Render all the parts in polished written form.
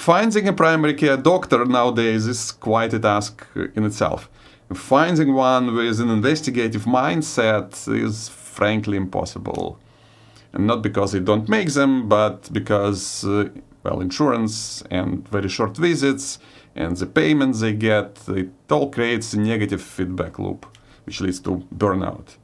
Finding a primary care doctor nowadays is quite a task in itself. Finding one with an investigative mindset is frankly impossible. And not because they don't make them, but because, well, insurance and very short visits and the payments they get, it all creates a negative feedback loop, which leads to burnout.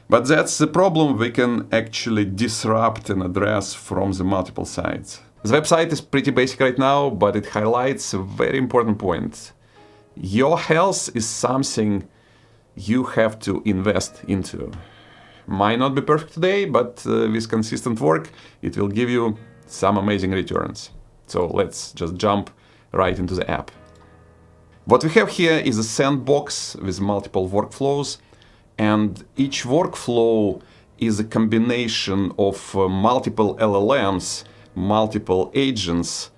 But that's the problem we can actually disrupt and address from the multiple sides. The website is pretty basic right now, but it highlights a very important point. Your health is something you have to invest into. Might not be perfect today, but with consistent work, it will give you some amazing returns. So let's just jump right into the app. What we have here is a sandbox with multiple workflows, and each workflow is a combination of multiple LLMs, multiple agents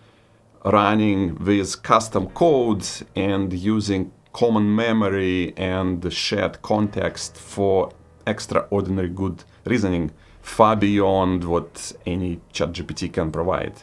running with custom code and using common memory and shared context for extraordinary good reasoning, far beyond what any ChatGPT can provide.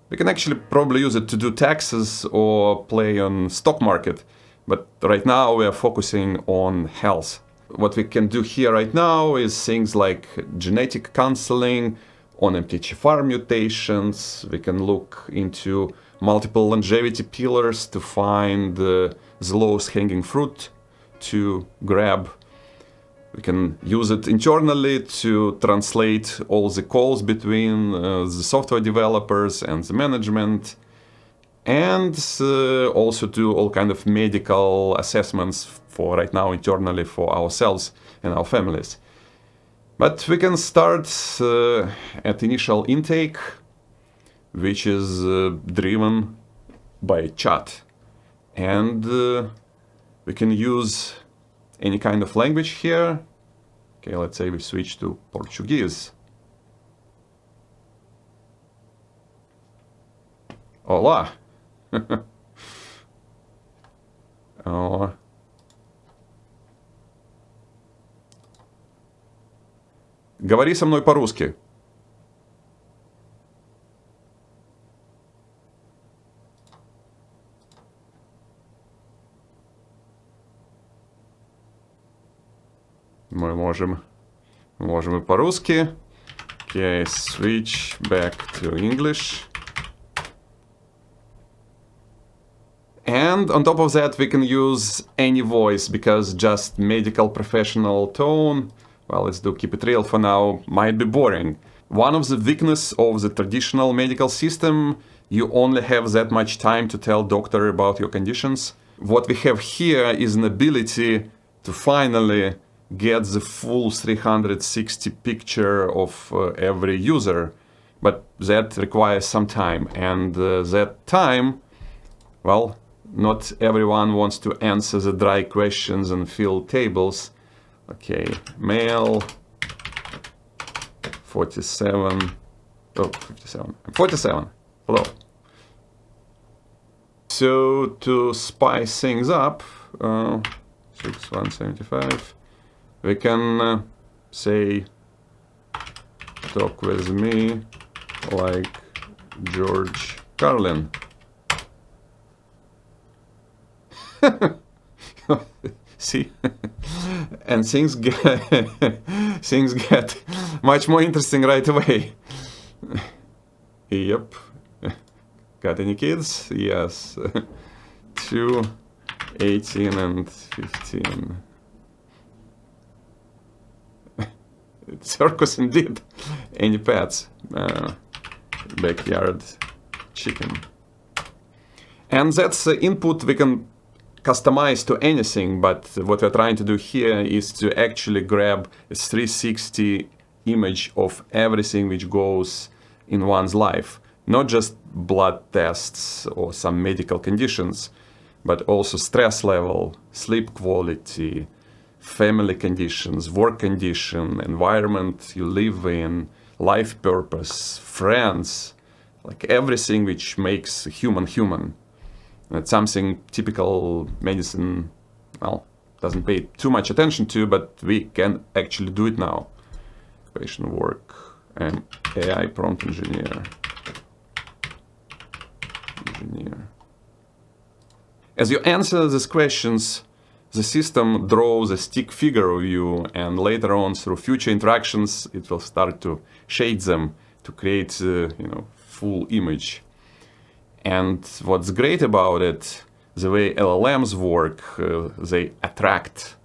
We can actually probably use it to do taxes or play on stock market, but right now we are focusing on health. What we can do here right now is things like genetic counseling on MTHFR mutations. We can look into multiple longevity pillars to find the lowest hanging fruit to grab. We can use it internally to translate all the calls between the software developers and the management, and also do all kind of medical assessments for right now internally for ourselves and our families. But we can start at initial intake, which is driven by chat. And we can use any kind of language here. Okay, let's say we switch to Portuguese. Olá! Oh. Говори со мной по-русски. Мы можем и по-русски. Okay, switch back to English. And on top of that, we can use any voice, because just medical professional tone, well, let's keep it real for now, might be boring. One of the weaknesses of the traditional medical system, you only have that much time to tell doctor about your conditions. What we have here is an ability to finally get the full 360 picture of every user, but that requires some time, and that time, well, not everyone wants to answer the dry questions and fill tables. Okay, male, 47, oh, 57, 47, hello. So to spice things up, 6175, we can say, talk with me like George Carlin. See, and things get much more interesting right away. Yep. Got any kids? Yes. 2, 18 and 15. Circus indeed. Any pets? Backyard chicken. And that's the input we can customize to anything, but what we're trying to do here is to actually grab a 360 image of everything which goes in one's life. Not just blood tests or some medical conditions, but also stress level, sleep quality, family conditions, work condition, environment you live in, life purpose, friends, like everything which makes a human human. It's something typical medicine, well, doesn't pay too much attention to, but we can actually do it now. Occupation work and AI prompt engineer. engineer. As you answer these questions, the system draws a stick figure of you, and later on, through future interactions, it will start to shade them to create, full image. And what's great about it, the way LLMs work, they attract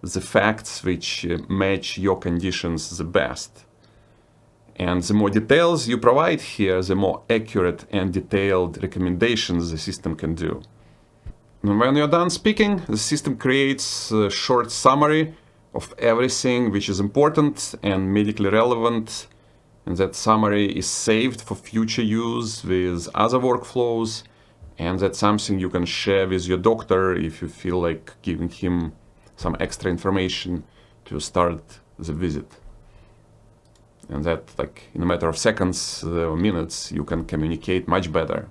the facts which match your conditions the best. And the more details you provide here, the more accurate and detailed recommendations the system can do. And when you're done speaking, the system creates a short summary of everything which is important and medically relevant. And that summary is saved for future use with other workflows. And that's something you can share with your doctor if you feel like giving him some extra information to start the visit. And that, like, in a matter of seconds or minutes, you can communicate much better.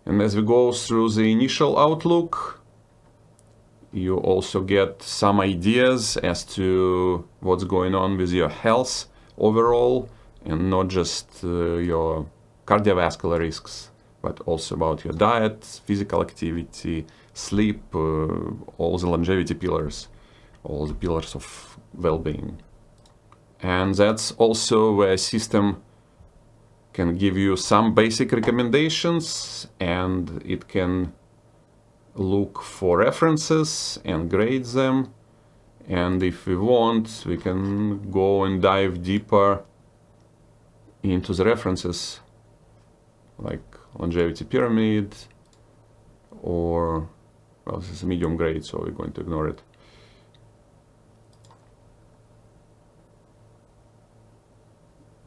And as we go through the initial outlook, you also get some ideas as to what's going on with your health overall, and not just your cardiovascular risks, but also about your diet, physical activity, sleep, all the longevity pillars, all the pillars of well-being. And that's also where a system can give you some basic recommendations, and it can look for references and grade them. And if we want, we can go and dive deeper into the references, like longevity pyramid, or, well, this is a medium grade, so we're going to ignore it.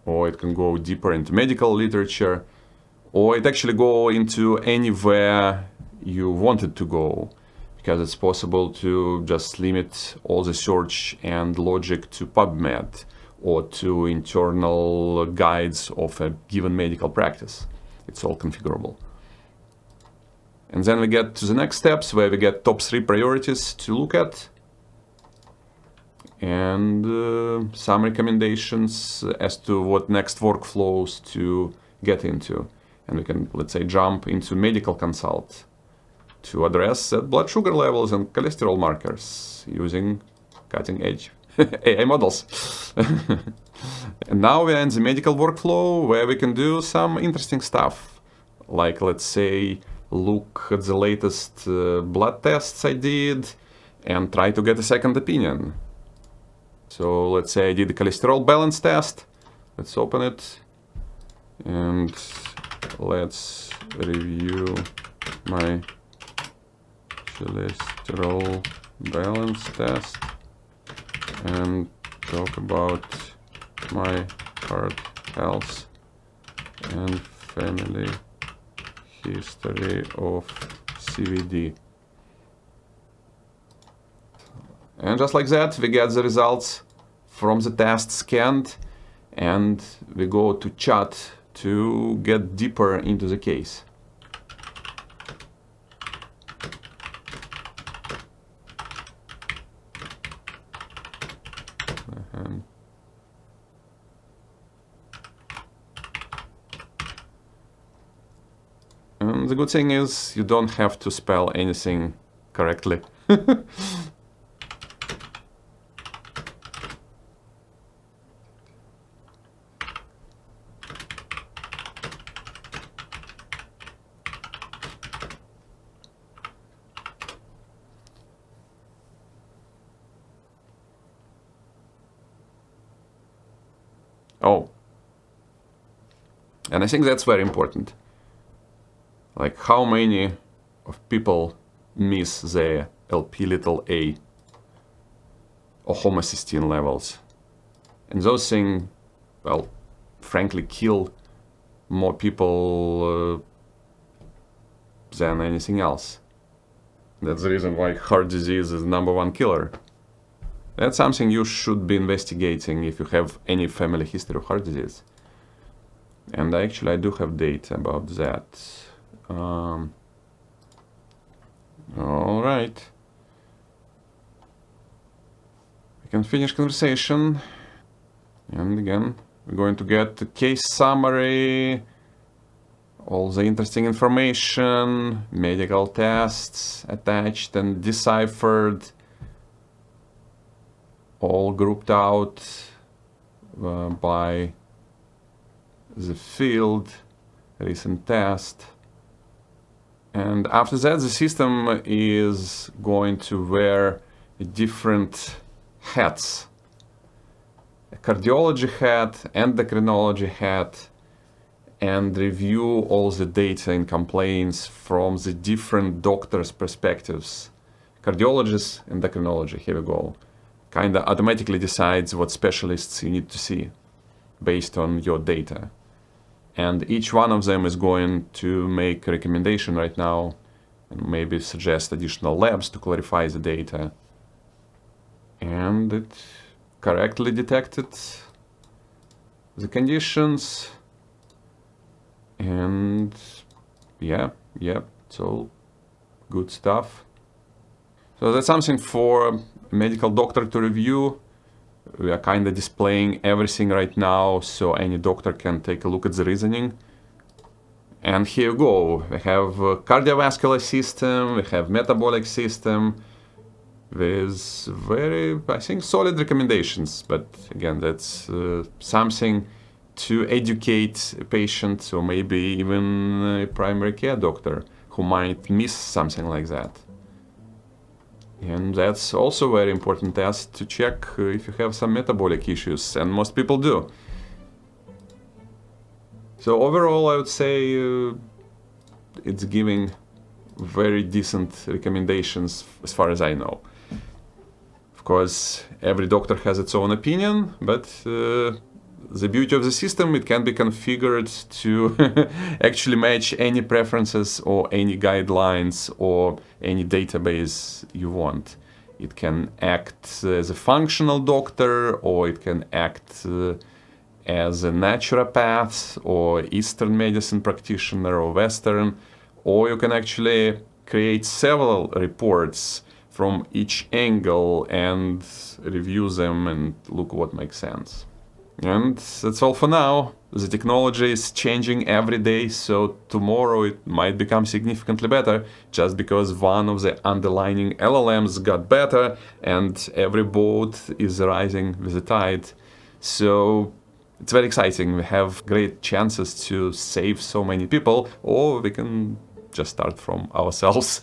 Or it can go deeper into medical literature, or it actually go into anywhere you want it to go, because it's possible to just limit all the search and logic to PubMed or to internal guides of a given medical practice. It's all configurable. And then we get to the next steps, where we get top 3 priorities to look at, and some recommendations as to what next workflows to get into. And we can, let's say, jump into medical consult to address blood sugar levels and cholesterol markers using cutting-edge AI models. And now we're in the medical workflow, where we can do some interesting stuff, like, let's say, look at the latest blood tests I did and try to get a second opinion. So let's say I did a cholesterol balance test. Let's open it and let's review my cholesterol balance test and talk about my heart health and family history of CVD. And just like that, we get the results from the test scanned, and we go to chat to get deeper into the case. And the good thing is you don't have to spell anything correctly. Oh, and I think that's very important. Like, how many of people miss their Lp(a) or homocysteine levels? And those things, well, frankly, kill more people than anything else. That's the reason why heart disease is the #1 killer. That's something you should be investigating if you have any family history of heart disease. And actually, I do have data about that. All right. We can finish conversation. And again, we're going to get the case summary all the interesting information, medical tests attached and deciphered, all grouped out by the field, recent test. And after that, the system is going to wear different hats. A cardiology hat, endocrinology hat, and review all the data and complaints from the different doctors' perspectives. Cardiologists, endocrinology, here we go. Kind of automatically decides what specialists you need to see based on your data. And each one of them is going to make a recommendation right now and maybe suggest additional labs to clarify the data. And it correctly detected the conditions. And yeah, it's all good stuff. So that's something for a medical doctor to review. We are kind of displaying everything right now, so any doctor can take a look at the reasoning. And here you go. We have a cardiovascular system, we have metabolic system with very, I think, solid recommendations. But again, that's something to educate a patient or maybe even a primary care doctor who might miss something like that. And that's also a very important test to check if you have some metabolic issues, and most people do. So overall, I would say it's giving very decent recommendations as far as I know. Of course, every doctor has its own opinion, but the beauty of the system, it can be configured to actually match any preferences or any guidelines or any database you want. It can act as a functional doctor, or it can act as a naturopath or Eastern medicine practitioner or Western, or you can actually create several reports from each angle and review them and look what makes sense. And that's all for now. The technology is changing every day, so tomorrow it might become significantly better just because one of the underlying LLMs got better and every boat is rising with the tide. So it's very exciting. We have great chances to save so many people, or we can just start from ourselves.